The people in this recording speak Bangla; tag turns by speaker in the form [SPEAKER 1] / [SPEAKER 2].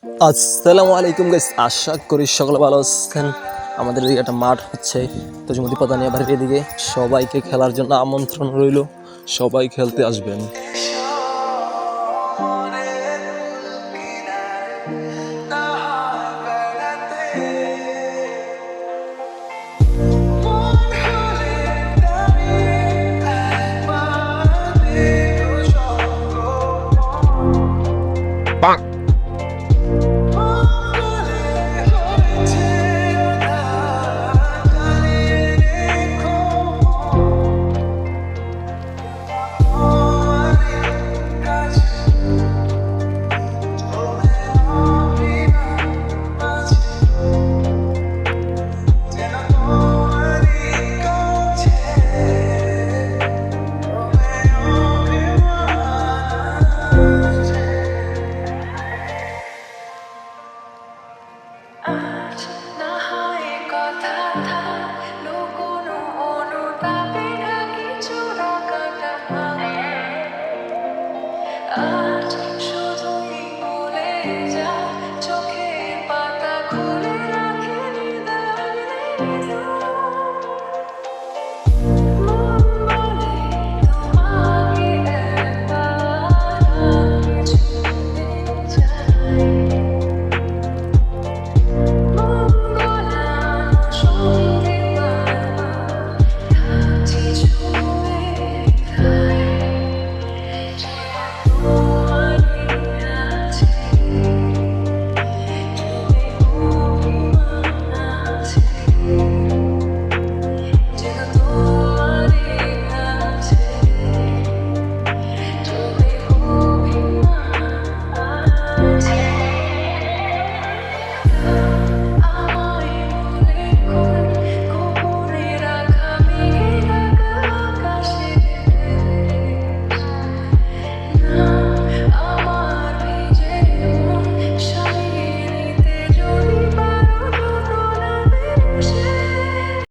[SPEAKER 1] আসসালামু আলাইকুম গাইস, আশা করি সকলে ভালো আছেন। আমাদের এদিকে একটা মাঠ হচ্ছে তজুমতি পাতানিয়া বাড়ির এদিকে। সবাইকে খেলার জন্য আমন্ত্রণ রইল, সবাই খেলতে আসবেন।
[SPEAKER 2] আজ শুধুই বলে যা চোখে